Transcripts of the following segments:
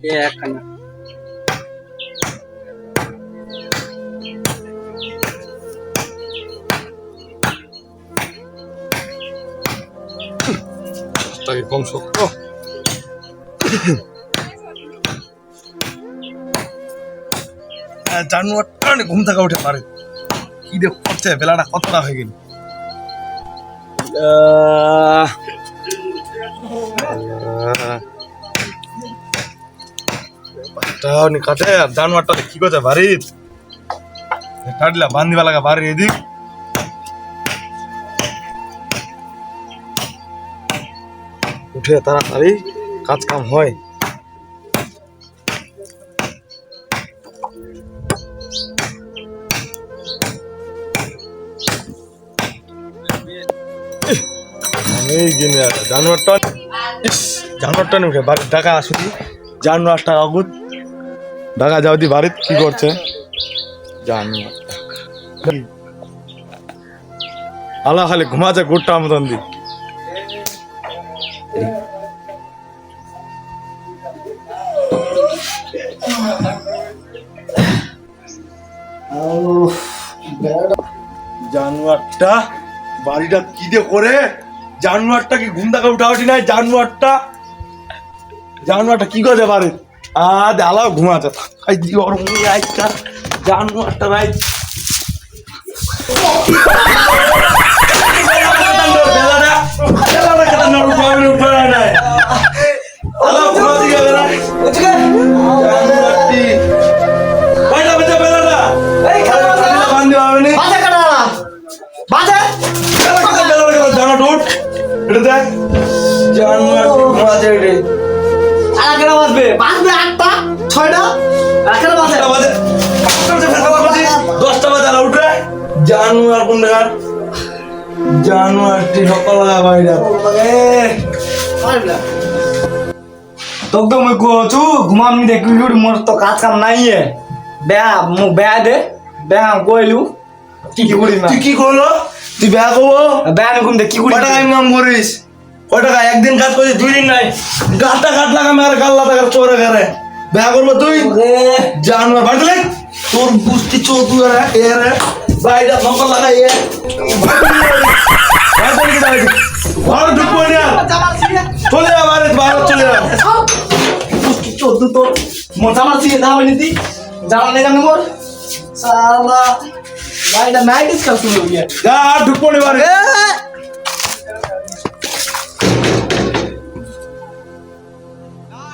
একখানা তাকে কম শক্ত জানুয়ারটা ঘুম থেকে উঠে পারে কি দেখ করছে বেলাটা কতটা হয়ে গেল কাটে আর জানুয়ারটা কি করছে বাড়ির কাটলা বান্ধিবা লাগা বাড়ির এদিক উঠে তাড়াতাড়ি কাজ কাম হয় জানোয়ারটা নুখে বাড়ির টাকা আসুদি জানোয়ারটা আগুত ঢাকা যাও দি বাড়িত কি করছে জানোয়ারটা আলা খালি ঘুমাচ্ছে গুড়টা মতন দি জানোয়ারটা বাড়িটা কি দিয়ে করে জানোয়ারটা কি ঘুম থেকে উঠা উঠি নাই জানোয়ারটা কি করে বাড়ি আলাও ঘুমাচ্ছে জানোয়ারটা ভাই জানুয়ার কোন জানুয়ারটি সকাল বাইরে তোকে মই কোচু ঘুমামনি দেখি মোর তো কাজ কাম নাই বেয়া মু বেয়া দে বেয়া কইলু কি কি করি তুই কি করলো তুই বেয়া করবো বেয়া ঘুম দে কি করি কয় টাকা ইনকাম করিস কয় টাকা একদিন কাজ করিস 2 দিন নাই গাটটা কাট লাগা মেরে গাল্লা টাকা চোরে করে বেয়া করবো তুই জানুয়ার বাড়ি লাগ তোর বুঝতি চোদু এর বাইরে নকল লাগাই ঘর ঢুকবো না চলে যা বাইরে চলে যা চোদ্দ তোর মোটা মারছি দাও নিতি জানা নেই জানি মোর সালা বাইটা নাই ডিসকাস করব যা ঢুকবো না বাইরে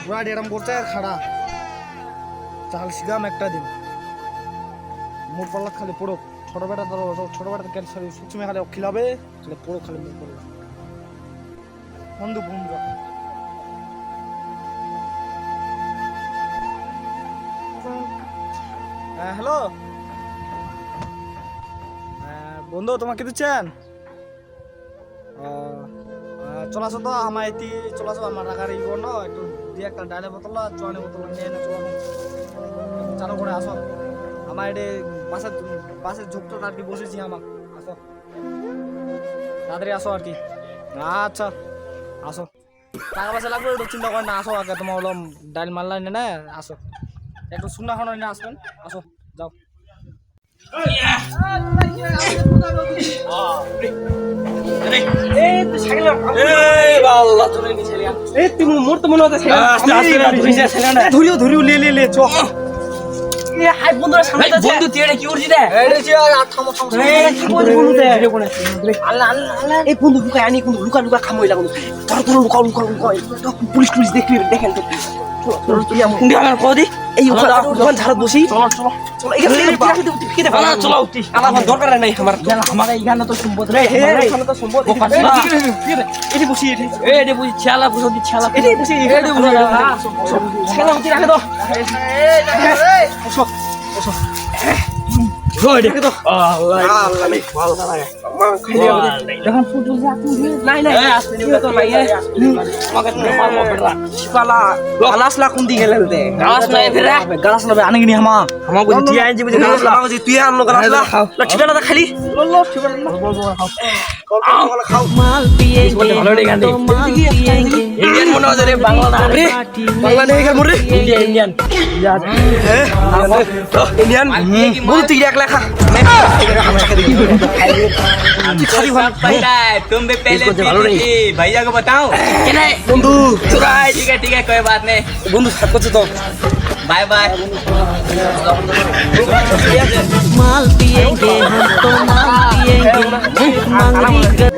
পুরা এরকম করতে খাড়া চাল সিগাম একটা দিন মোর পাল্লা খালি পড়ো ছোট বেটা ক্যান্সার সুচুমে খালি খিলাবে খালি পড়ো খালি মোর পাল্লা বন্ধু বন্ধু হ্যালো বন্ধু তোমাকে দিচ্ছেন চলে আসো তো আমার এটি চলে আসো আমার রাখার ই না একটু দিয়ে একটা ডাইলে বোতল জয়নি বোতল নিয়ে এনে চলো চালু করে আসো আমার এটি বাসের ঝুঁকটা আর কি বসেছি আমার আসো তাড়াতাড়ি আসো আর কি আচ্ছা আসো টাকা পয়সা লাগবে একটু চিন্তা করেন না আসো আগে তোমার হলো ডাইল মারলাই না আসো একটু শুকনা খানো নিয়ে আসবেন আসো যাও ধরিও লে চ বন্ধু তুই কি করছিস এই বন্ধু লুকায় আনি কিন্তু লুকা খামইলা কিন্তু পুলিশ দেখবি দেখেন তো এই ঝাড় বসি দরকার নাই আমার এখানে তো সম্পদ রে এখানে তো সম্পদ এটি বসি এটি বসি ছেলা বসি ছেলা এটি বসি এটি বসি ছেলা বসি রাখে তো ওই দেখে তো যখন ফুটবল যে আপনি নাই নাই তো নাই আমাকে তো মারবো বেটা শিকালা গালাস লা কোন দিকে গেলতে গালাস নাই ফেরে গালাস লবে আনে গনি হামা আমাকে বুঝি তুই আইন বুঝি গালাস লা আমাকে তুই আনলো গালাস লা ঠিকানা দা খালি লো ঠিকানা খাও মাল পিয়েঙ্গে ভালো রে গান্ডি ইন্ডিয়ান মনে হয় রে বাংলা না রে বাংলা নেই খেল মরে ইন্ডিয়ান ইন্ডিয়ান বলতে এক লেখা तुम भी पहले भैया को बताओ বন্ধু ठीक है कोई बात नहीं বন্ধু সাথ করছে তো बाय बाय माल पिएंगे हम तो माल पिएंगे मंगरी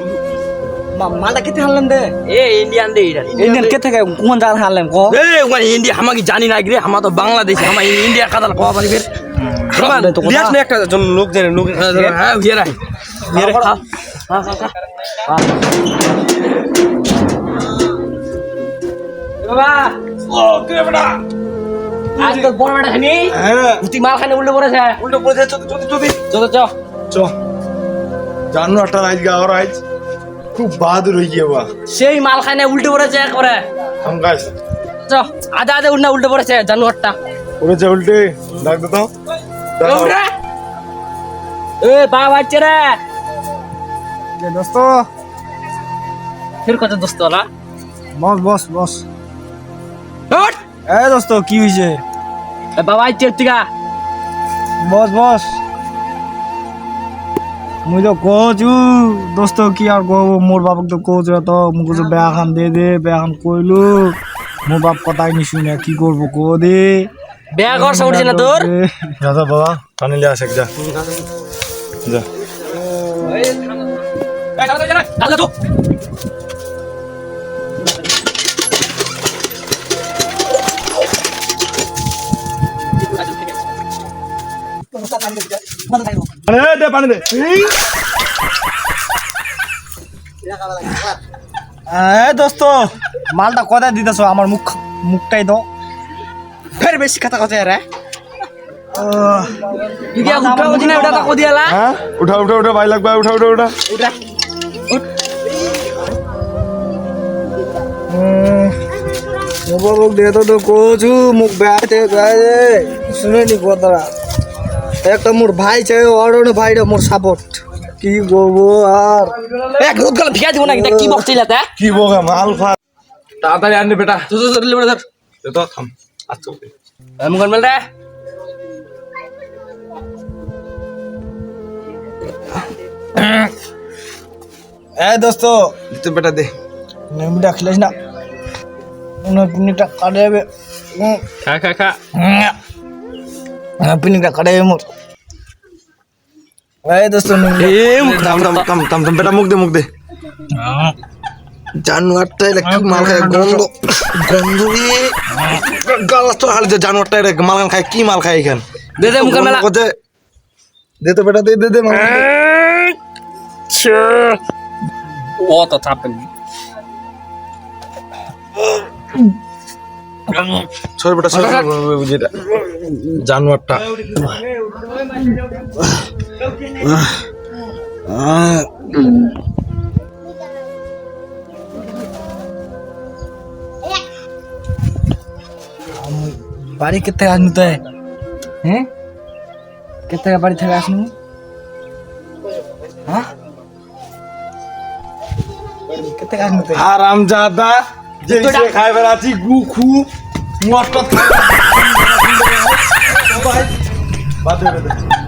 মালটা কেতে হানলাম দে এ ইন্ডিয়ান দে এটা ইন্ডিয়ান কে থেকে কোন জান হানলাম কো এ ওখানে ইন্ডিয়া আমাকে জানি না রে আমার তো বাংলাদেশি আমার ইন্ডিয়া কাদাল কওয়া পারি ফের লিয়াস না একটা জন লোক জানে লোক হ্যাঁ হিয়ারা হিয়ারা খা বাবা ও কে বড়া আজ তো বড় বড় খানি হ্যাঁ তুই মাল খানে উল্টো পড়েছে উল্টো পড়ে চল চল চল চ জানোয়ারটা আজকে আর আজ খুব বাহাদুর হয়ে গিয়ে বা সেই মাল খানে উল্টো পড়েছে একবারে हम गाइस চ আধা আধা উল্টো পড়েছে জানোয়ারটা উড়েছে উল্টে ডাক দে তো ওরে এ বাবা বাচ্চা রে দোস্ত ফির কত দোস্ত হলা বস বস হট এ দোস্ত কি হইছে এ বাবা বাচ্চা টিকা বস মুই তো কোচু দোস্ত কি আর কো মোর বাপক তো কোচ তো মুকে তো বেয়া খান দে বেয়া খান কইলু মোর বাপ কথাই নি শুনে কি করব কো দে বেয়া ঘর সউড়ছে না তোর যা যা বাবা পানি লিয়ে আসে যা যা দাদা তো পানি দে এ দোস্ত মালটা কথা দিতেছ আমার মুখটাই দাও ফের বেশি কথা কথা রে ইয়া উঠা বুঝি না ওটা কো দিয়ালা হ্যাঁ উঠা ভাই লাগবে উঠা মোর বাপক দে তো কোচু মুখ বেয়াতে গায়ে শুনে নি কথা একটা মোর ভাই চাই অরণ ভাইটা মোর সাপোর্ট কি করবো আর এক রোদ গলা ভিয়া দিব না এটা কি বকছিলা তা কি বোকা মাল খা তাড়াতাড়ি আনবে বেটা তো লিবড় ধর দে তো থাম আচ্ছা মুগল মেল রে এ দোস্ত দে বেটা দে নেমটা খেলিস না পিনিকটা কাটে যাবে খা পিনিকটা কাটে যাবে মোর এই দোস্ত থাম বেটা মুখ দে জানোয়ারটা কি মাল খায় গন্ধ দিয়ে গালা তো হাল জানোয়ারটা মাল খায় কি মাল খায় এখান দে দে মুগল মেলা দে তো বেটা দে মাল ও তো চাপেন সরি বেটা সরি যেটা জানোয়ারটা বাড়ি কে থেকে আসনু তো হ্যাঁ কে থেকে বাড়ি থেকে আসনু হ্যাঁ কে থেকে আসনু তো আরাম জাদা যে খাই বেড়াচ্ছি গুখু নষ্ট বাদ দে